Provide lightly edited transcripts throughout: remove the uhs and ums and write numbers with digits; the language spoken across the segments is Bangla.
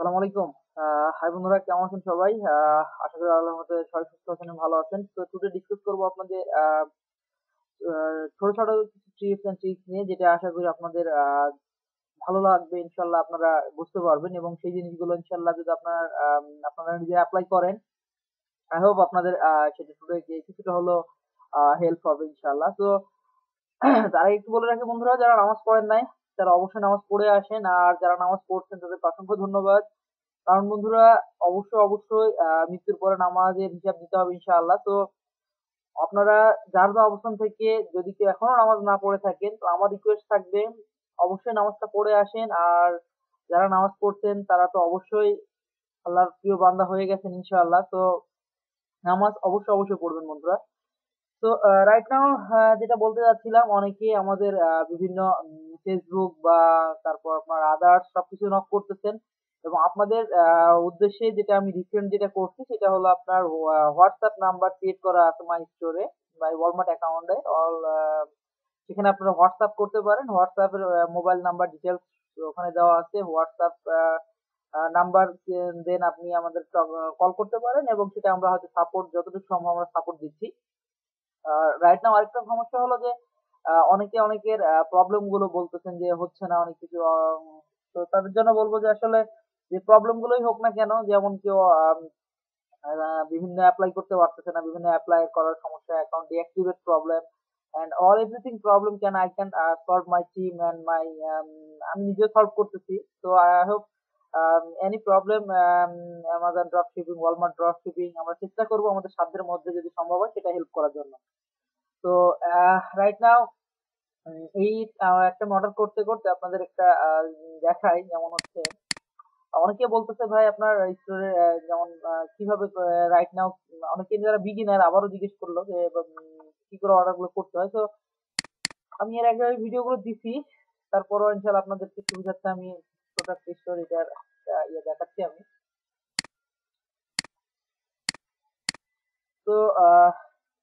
আসসালামু আলাইকুম। হাই বন্ধুরা, কেমন আছেন সবাই? আশা করি আল্লাহর রহমতে সবাই সুস্থ আছেন এবং ভালো আছেন। তো টুডে ডিসকাস করব আপনাদের ছোট ছোট কিছু টিপস এন্ড ট্রিক্স নিয়ে, যেটা আশা করি আপনাদের ভালো লাগবে। ইনশাল্লাহ আপনারা বুঝতে পারবেন এবং সেই জিনিসগুলো ইনশাল্লাহ যদি আপনারা নিজে অ্যাপ্লাই করেন, আই হোপ আপনাদের সেটা টুডে কিছুটা হলেও হেল্প হবে ইনশাল্লাহ। তো তারা একটু বলে রাখি বন্ধুরা, যারা নামাজ পড়েন নাই তারা অবশ্যই নামাজ পড়ে আসেন, আর যারা নামাজ পড়ছেন তাদেরকে অসংখ্য ধন্যবাদ। কারণ বন্ধুরা, অবশ্যই মৃত্যুর পরে নামাজের হিসাব দিতে হবে ইনশাআল্লাহ। তো আপনারা যার যার অবস্থান থেকে যদি কেউ এখনো নামাজ না পড়ে থাকেন, তো আমার রিকোয়েস্ট থাকবে অবশ্যই নামাজটা পড়ে আসেন। আর যারা নামাজ পড়ছেন তারা তো অবশ্যই আল্লাহর প্রিয় বান্দা হয়ে গেছেন ইনশাআল্লাহ। তো নামাজ অবশ্যই পড়বেন বন্ধুরা। তো রাইট নাও যেটা বলতে যাচ্ছিলাম, অনেকেই আমাদের বিভিন্ন ফেসবুক বা তারপর আপনার আদার্স সবকিছু নক করতেছেন, এবং আপনাদের উদ্দেশ্যে যেটা আমি রিসেন্ট যেটা করছি সেটা হলো আপনার হোয়াটসঅ্যাপ নাম্বার ক্রিয়েট করা আছে মাই স্টোরে বা ওয়ালমার্ট অ্যাকাউন্টে। সেখানে আপনারা হোয়াটসঅ্যাপ করতে পারেন। হোয়াটসঅ্যাপের মোবাইল নাম্বার ডিটেলস ওখানে দেওয়া আছে। হোয়াটসঅ্যাপ নাম্বার দেন আপনি আমাদের কল করতে পারেন, এবং সেটা আমরা হয়তো সাপোর্ট যতটুকু সম্ভব আমরা সাপোর্ট দিচ্ছি। রাইট নাও আরেকটা সমস্যা হলো যে অনেকে অনেকের প্রবলেম গুলো বলতেছেন যে হচ্ছে না অনেক কিছু। তো তাদের জন্য বলবো যে আসলে যে প্রবলেম গুলোই হোক না কেন, যেমন কেউ বিভিন্ন অ্যাপ্লাই করতে পারতেছে না, বিভিন্ন অ্যাপ্লাই করার সমস্যা, account deactivate problem and all everything problem can I can solve my team and my, আমি নিজেও সলভ করতেছি। তো I hope any problem, Amazon drop shipping, Walmart drop shipping, আমরা চেষ্টা করবো আমাদের সাধ্যের মধ্যে যদি সম্ভব হয় সেটা হেল্প করার জন্য। তো রাইট নাও এই একটা অর্ডার করতে করতে আপনাদের একটা দেখাই, যেমন হচ্ছে অনেকে বলতেছে ভাই আপনার স্টোরে যেমন কিভাবে রাইট নাও, অনেকে যারা বিগিনার আবারও জিজ্ঞেস করলো যে কি করে অর্ডার গুলো করতে হয়। তো আমি এর আগে ভিডিও গুলো দিছি, তারপরও ইনশাল্লাহ আপনাদেরকে সুবিধার্থে আমি ছোট একটা স্টোরিটার ইয়ে দেখাচ্ছি আমি। তো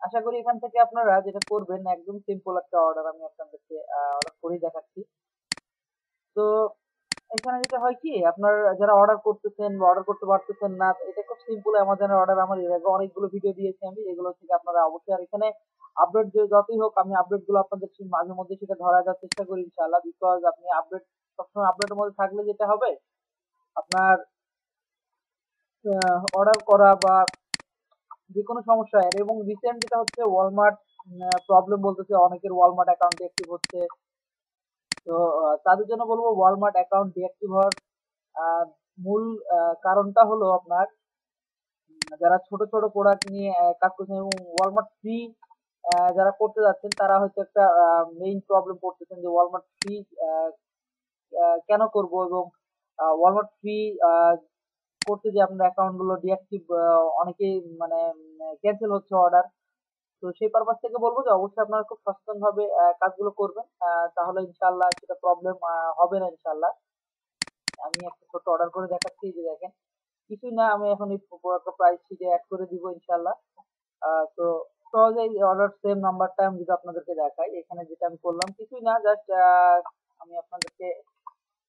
আশা করি এখান থেকে আপনারা যেটা করবেন, একদম সিম্পল একটা অর্ডার আমি আপনাদেরকে অর্ডার করেই দেখাচ্ছি। তো এখানে যেটা হয় কি, আপনার যারা অর্ডার করতেছেন বা অর্ডার করতে পারতেছেন না, এটা খুব সিম্পল। অ্যামাজনের অর্ডার আমার এর আগে অনেকগুলো ভিডিও দিয়েছি আমি, এগুলো থেকে আপনারা অবশ্যই, আর এখানে আপডেট যতই হোক আমি আপডেট গুলো আপনাদের মাঝে মধ্যে সেটা ধরা দেওয়ার চেষ্টা করি ইনশাআল্লাহ। বিকজ আপনি আপডেট সবসময় আপডেটের মধ্যে থাকলে যেটা হবে, আপনার অর্ডার করা বা যে কোনো সমস্যা হয়। এবং রিসেন্ট যেটা হচ্ছে ওয়ালমার্ট প্রবলেম বলতেছে, অনেকের ওয়ালমার্ট অ্যাকাউন্ট অ্যাক্টিভ হচ্ছে। তো তাদের জন্য বলবো ওয়ালমার্ট অ্যাকাউন্ট ডিঅ্যাক্টিভ হওয়ার আহ, মূল কারণটা হলো আপনার যারা ছোট ছোট প্রোডাক্ট নিয়ে কাজ করছেন এবং ওয়ালমার্ট ফ্রি যারা করতে যাচ্ছেন, তারা হয়তো একটা মেইন প্রবলেম করতেছেন যে ওয়ালমার্ট ফ্রি কেন করব, এবং ওয়ালমার্ট ফ্রি করতে যে আপনার অ্যাকাউন্ট গুলো ডিঅ্যাক্টিভ অনেকেই মানে ক্যান্সেল হচ্ছে অর্ডার। তো সেই পারপাস থেকে বলবো যে অবশ্যই আপনারা খুব সচেতন ভাবে কাজগুলো করবেন, তাহলে ইনশাল্লাহ সেটা প্রবলেম হবে না ইনশাল্লাহ। আমি একটা ছোট অর্ডার করে দেখাচ্ছি, এই যে দেখেন, কিছুই না, আমি এখন এই প্রোডাক্টটা প্রাইস শিটে অ্যাড করে দিব ইনশাল্লাহ। তো সহজেই অর্ডার সেম নাম্বারটা আমি যদি আপনাদেরকে দেখাই, এখানে যেটা আমি করলাম কিছুই না, জাস্ট আমি আপনাদেরকে,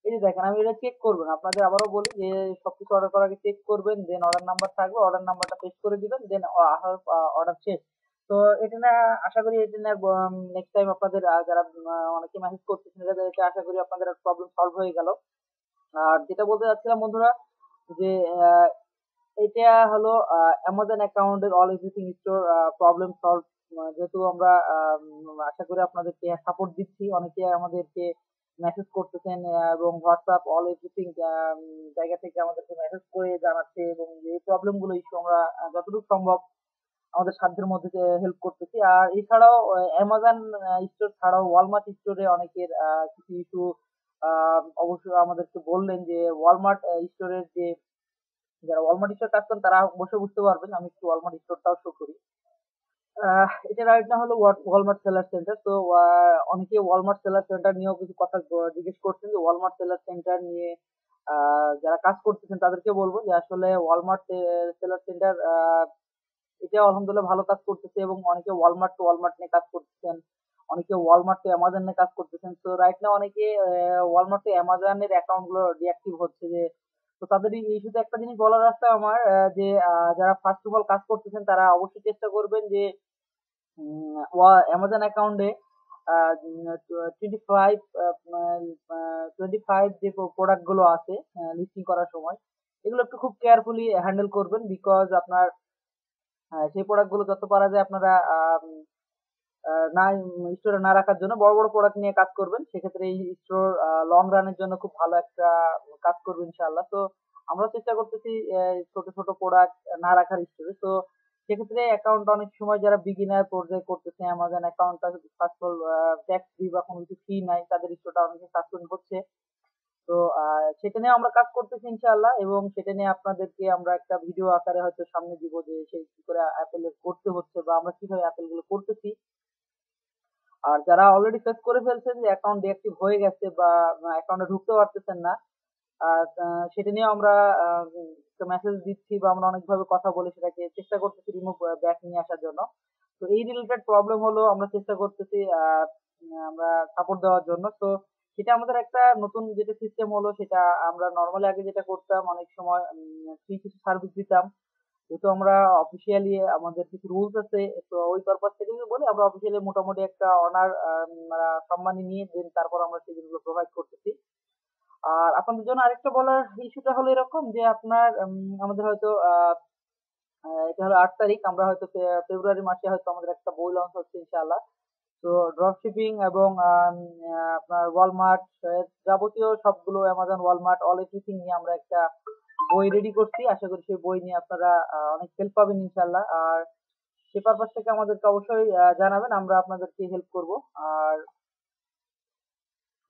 এই যে দেখেন, আমি এটা চেক করবেন, আপনাদের আবারও বলি যে সবকিছু অর্ডার করার আগে চেক করবেন, দেন অর্ডার নাম্বার থাকবে, অর্ডার নাম্বারটা পেস্ট করে দিবেন, দেন অর্ডার শেষ। তো এটা না, আশা করি এটা না নেক্সট টাইম আপনাদের যারা অনেকে মেসেজ করতেছেন, এটা আশা করি আপনাদের প্রবলেম সলভ হয়ে গেল। আর যেটা বলতে চাচ্ছিলাম বন্ধুরা, যে এটা হলো অ্যামাজন অ্যাকাউন্টের all everything store problem solve. যেহেতু আমরা আশা করি আপনাদেরকে সাপোর্ট দিচ্ছি, অনেকে আমাদেরকে মেসেজ করতেছেন এবং হোয়াটসঅ্যাপ অল এভরিথিং জায়গা থেকে আমাদেরকে মেসেজ করে জানাচ্ছে, এবং এই প্রবলেম গুলো ইস্যু আমরা যতটুকু সম্ভব আমাদের সাধ্যের মধ্যে হেল্প করতেছি। আর এছাড়াও অ্যামাজন স্টোর ছাড়াও ওয়ালমার্ট স্টোরে অনেকের কিছু ইস্যু অবশ্যই আমাদেরকে বললেন, যে ওয়ালমার্ট স্টোরের যে যারা ওয়ালমার্ট স্টোর কাজ করেন তারা অবশ্যই বুঝতে পারবেন। আমি একটু ওয়ালমার্ট স্টোরটাও শো করি। এটা রাইট না হলো ওয়ালমার্ট সেলার সেন্টার। তো অনেকে ওয়ালমার্ট সেলার সেন্টার নিয়েও কিছু কথা জিজ্ঞেস করছেন, যে ওয়ালমার্ট সেলার সেন্টার নিয়ে যারা কাজ করতেছেন তাদেরকে বলবো যে আসলে ওয়ালমার্ট সেলার সেন্টার এটা আলহামদুলিল্লাহ ভালো কাজ করতেছে, এবং অনেকে ওয়ালমার্ট টু ওয়ালমার্ট নিয়ে কাজ করতেছেন, অনেকে ওয়ালমার্ট টু অ্যামাজন নিয়ে কাজ করতেছেন। তো রাইট না অনেকে ওয়ালমার্ট টু অ্যামাজনের অ্যাকাউন্ট গুলো ডিঅ্যাক্টিভ হচ্ছে, যে তো তাদের এই শুধু একটা জিনিস বলার আছে আমার, যে যারা ফার্স্ট অফ অল কাজ করতেছেন তারা অবশ্যই চেষ্টা করবেন যে অ্যামাজন অ্যাকাউন্টে 25 25 যে প্রোডাক্ট গুলো আছে লিস্টিং করার সময়, এগুলো একটু খুব কেয়ারফুলি হ্যান্ডেল করবেন, বিকজ আপনার সেই প্রোডাক্ট গুলো যত পারা যায় আপনারা না স্টোরে না রাখার জন্য বড় বড় প্রোডাক্ট নিয়ে কাজ করবেন। সেক্ষেত্রে এই স্টোর লং রানের জন্য খুব ভালো একটা কাজ করবে ইনশাআল্লাহ। তো আমরা চেষ্টা করতেছি ছোট ছোট প্রোডাক্ট না রাখার স্টোরে। তো সেক্ষেত্রে অ্যাকাউন্ট অনেক সময় যারা বিগিনার পর্যায়ে করতেছে, অ্যামাজন অ্যাকাউন্টটা first of all tax free বা কোনো কিছু ফি নাই, তাদের স্টোরটা অনেকে সাসপেন্ড হচ্ছে। তো সেটা নিয়ে আমরা কাজ করতেছি ইনশাআল্লাহ, এবং সেটা নিয়ে আপনাদেরকে আমরা একটা ভিডিও আকারে হয়তো সামনে দিব যে সেই কি করে অ্যাপেল করতে হচ্ছে বা আমরা কিভাবে অ্যাপেল গুলো করতেছি। আর যারা অলরেডি ফেস করে ফেলছেন যে অ্যাকাউন্ট ডিঅ্যাক্টিভ হয়ে গেছে বা অ্যাকাউন্টে ঢুকতে পারতেছেন না, সেটা নিয়ে আমরা একটা মেসেজ দিচ্ছি বা আমরা অনেকভাবে কথা বলে সেটাকে চেষ্টা করতেছি রিমুভ ব্যাক নিয়ে আসার জন্য। তো এই রিলেটেড প্রবলেম হলো আমরা চেষ্টা করতেছি আমরা সাপোর্ট দেওয়ার জন্য। তো সেটা আমাদের একটা নতুন যেটা সিস্টেম হলো, সেটা আমরা নর্মালি আগে যেটা করতাম অনেক সময় ফ্রি কিছু সার্ভিস দিতাম, যেহেতু আমরা অফিসিয়ালি আমাদের কিছু রুলস আছে, তো ওই পারপাস থেকে যদি বলি আমরা অফিসিয়ালি মোটামুটি একটা অনার সম্মানী নিয়ে দেন তারপর আমরা সেই জিনিসগুলো প্রোভাইড করতেছি। আর আপনাদের জন্য আরেকটা বলার ইস্যুটা হলো এরকম যে আপনার আমাদের হয়তো এটা হলো 8 তারিখ, আমরা হয়তো ফেব্রুয়ারি মাসে হয়তো আমাদের একটা বই লঞ্চ হচ্ছে ইনশাআল্লাহ। তো ড্রপশিপিং এবং আপনার ওয়ালমার্ট যাবতীয় সবগুলো অ্যামাজন ওয়ালমার্ট অল এভরিথিং নিয়ে আমরা একটা বই রেডি করছি। আশা করি সেই বই নিয়ে আপনারা অনেক হেল্প পাবেন ইনশাআল্লাহ। আর সে পারপাস থেকে আমাদেরকে অবশ্যই জানাবেন, আমরা আপনাদেরকে হেল্প করব। আর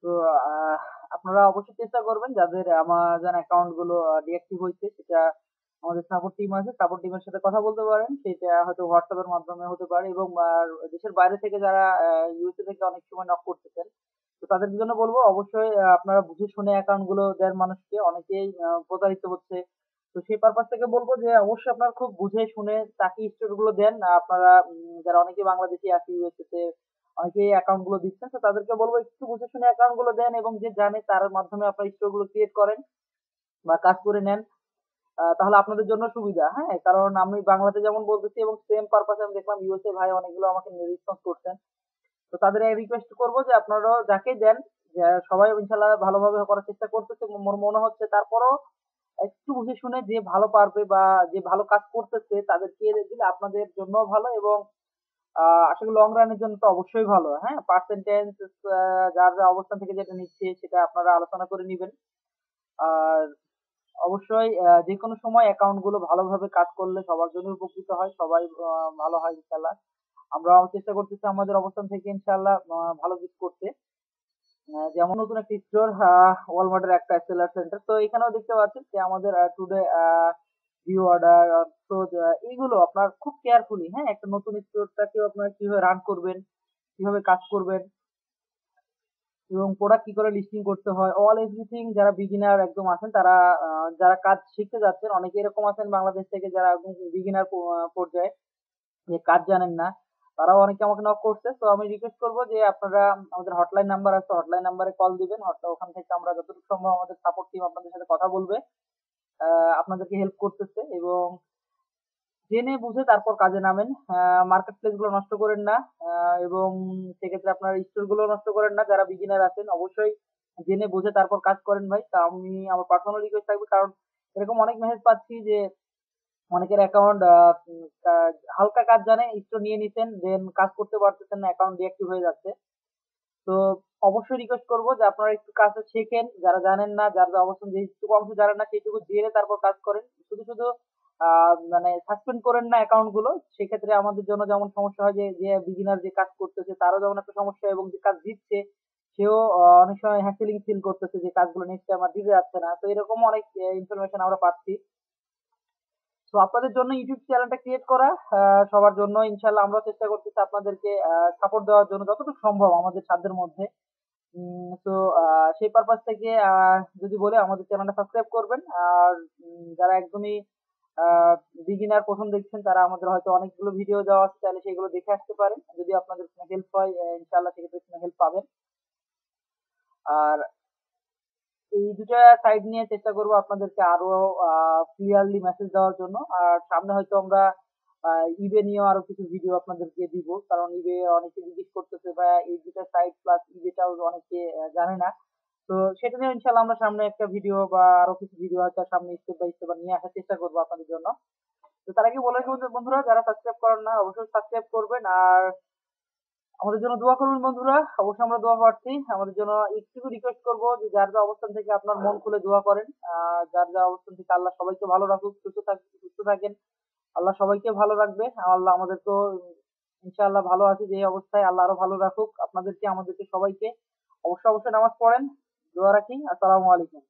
তো আহ, আপনারা অবশ্যই চেষ্টা করবেন যাদের আমাজন অ্যাকাউন্ট গুলো ডিঅ্যাক্টিভ হয়েছে, সেটা আমাদের সাপোর্ট টিম আছে, সাপোর্ট টিমের সাথে কথা বলতে পারেন, সেটা হয়তো হোয়াটসঅ্যাপ এর মাধ্যমে হতে পারে, এবং দেশের বাইরে থেকে যারা ইউএসএ থেকে অনেক সময় নক করতেছেন, তো তাদের জন্য বলবো অবশ্যই আপনারা বুঝে শুনে অ্যাকাউন্ট গুলো দেন মানুষকে, অনেকেই প্রতারিত হচ্ছে। তো সেই পারপাস থেকে বলবো যে অবশ্যই আপনারা খুব বুঝে শুনে তাকে স্টোর গুলো দেন। আপনারা যারা অনেকে বাংলাদেশি আছে ইউএসএ তে, অনেকেই অ্যাকাউন্ট গুলো দিচ্ছেন, তো তাদেরকে বলবো একটু বুঝে শুনে অ্যাকাউন্ট গুলো দেন, এবং যে জানে তার মাধ্যমে আপনার স্টোর গুলো ক্রিয়েট করেন বা কাজ করে নেন। তাহলে আপনাদের জন্য সুবিধা, হ্যাঁ, কারণ আমি বাংলাতে যেমন বলতেছি এবং সেম পারপাসে আমি দেখলাম ইউএসএ ভাই অনেকগুলো আমাকে রেসপন্স করছেন। তো তাদের রিকোয়েস্ট করবো যে আপনারাও যাকে দেন, যে সবাই ইনশাল্লাহ ভালোভাবে করার চেষ্টা করতেছে মোর মনে হচ্ছে, তারপরও একটু বুঝে শুনে যে ভালো পারবে বা যে ভালো কাজ করতেছে তাদেরকে দিলে আপনাদের জন্য ভালো, এবং আশা করি লং রানের জন্য তো অবশ্যই ভালো। হ্যাঁ, পার্সেন্টেজ যার যা অবস্থান থেকে যেটা নিচ্ছে সেটা আপনারা আলোচনা করে নিবেন। আর অবশ্যই যে কোনো সময় অ্যাকাউন্ট গুলো ভালোভাবে কাজ করলে সবার জন্য উপকৃত হয়, সবাই ভালো হয় ইনশাল্লাহ। আমরা চেষ্টা করতেছি আমাদের অবস্থান থেকে ইনশাল্লাহ ভালো কিছু করতে। যেমন নতুন একটা স্টোর, ওয়ালমার্টের একটা সেলার সেন্টার, তো এখানেও দেখতে পাচ্ছেন যে আমাদের টুডে ভিউ অর্ডার, তো এইগুলো আপনার খুব কেয়ারফুলি, হ্যাঁ, একটা নতুন স্টোরটাকেও আপনার কিভাবে রান করবেন, কিভাবে কাজ করবেন, এবং প্রোডাক্ট কি করে লিস্টিং করতে হয়, অল এভরিথিং। যারা বিগিনার একদম আছেন তারা যারা কাজ শিখতে যাচ্ছেন, অনেকে এরকম আছেন বাংলাদেশ থেকে যারা একদম বিগিনার পর্যায়ে, যে কাজ জানেন না, তারাও অনেকে আমাকে নক করছে। তো আমি রিকোয়েস্ট করবো যে আপনারা আমাদের হটলাইন নাম্বার আছে, হটলাইন নাম্বারে কল দিবেন, ওখান থেকে আমরা যতটুকু সম্ভব আমাদের সাপোর্ট টিম আপনাদের সাথে কথা বলবে, আপনাদেরকে হেল্প করতেছে। এবং জেনে বুঝে তারপর কাজে নামেন, মার্কেট প্লেস গুলো নষ্ট করেন না, এবং সেক্ষেত্রে আপনার স্টোর গুলো নষ্ট করেন না। যারা বিগিনার আছেন অবশ্যই জেনে বুঝে তারপর কাজ করেন ভাই। তা আমি আমার পার্সোনাল রিকোয়েস্ট থাকবে, কারণ এরকম অনেক মেসেজ পাচ্ছি যে অনেকের অ্যাকাউন্ট হালকা কাজ জানে স্টোর নিয়ে নিছেন, দেন কাজ করতে পারতেছেন না, অ্যাকাউন্ট ডিঅ্যাক্টিভ হয়ে যাচ্ছে। তো অবশ্যই রিকোয়েস্ট করবো যে আপনারা একটু কাজটা শেখেন, যারা জানেন না, যার যা অবস্থান যেটুকু অংশ জানেন না সেইটুকু জেনে তারপর কাজ করেন। শুধু শুধু মানে সাসপেন্ড করেন না অ্যাকাউন্ট গুলো, সেক্ষেত্রে আমাদের জন্য যেমন সমস্যা হয়, যে যে বিগিনার যে কাজ করতেছে তারও যেমন একটা সমস্যা, এবং যে কাজ দিচ্ছে সেও অনেক সময় হ্যাসেলিং ফিল করতেছে যে কাজগুলো নেক্সট টাইম আর দিতে যাচ্ছে না। তো এরকম অনেক ইনফরমেশন আমরা পাচ্ছি। তো আপনাদের জন্য ইউটিউব চ্যানেলটা ক্রিয়েট করা, সবার জন্য ইনশাল্লাহ আমরা চেষ্টা করতেছি আপনাদেরকে সাপোর্ট দেওয়ার জন্য যতটুকু সম্ভব আমাদের সাধ্যের মধ্যে। তো সেই পারপাস থেকে যদি বলে আমাদের চ্যানেলটা সাবস্ক্রাইব করবেন। আর যারা একদমই বিগিনার প্রথম দেখছেন তারা আমাদের হয়তো অনেকগুলো ভিডিও দেওয়া আছে, তাহলে সেগুলো দেখে আসতে পারেন, যদি আপনাদের কোনো হেল্প হয় ইনশাল্লাহ সেক্ষেত্রে কোনো হেল্প পাবেন। আর এই দুটা সাইড নিয়ে চেষ্টা করব আপনাদেরকে আরো ক্লিয়ারলি মেসেজ দেওয়ার জন্য। আর সামনে হয়তো আমরা ইবে নিয়েও আরো কিছু ভিডিও আপনাদেরকে দিব, কারণ ইবে অনেকে জিজ্ঞেস করতেছে ভাইয়া এই দুটা সাইট প্লাস ইবেটাও অনেকে জানে না। তো সেটা নিয়ে ইনশাল্লাহ আমরা সামনে একটা ভিডিও বা আরো কিছু ভিডিও হয়তো সামনে স্টেপ বাই স্টেপ নিয়ে আসার চেষ্টা করবো আপনাদের জন্য। তো তার আগে বলে রাখবো যে বন্ধুরা, যারা সাবস্ক্রাইব করেন না অবশ্যই সাবস্ক্রাইব করবেন, আর আমাদের জন্য দোয়া করবেন বন্ধুরা। অবশ্যই আমরা দোয়া প্রার্থী। আমাদের জন্য একটু রিকোয়েস্ট করবো যে যার যা অবস্থান থেকে আপনার মন খুলে দোয়া করেন। যার যা অবস্থান থেকে আল্লাহ সবাইকে ভালো রাখুক, সুস্থ থাকেন। আল্লাহ সবাইকে ভালো রাখবে। আল্লাহ আমাদেরকেও ইনশাআল্লাহ ভালো আছি যে অবস্থায়, আল্লাহ আরো ভালো রাখুক আপনাদেরকে, আমাদেরকে সবাইকে। অবশ্যই নামাজ পড়েন, দোয়া রাখি। আসসালামু আলাইকুম।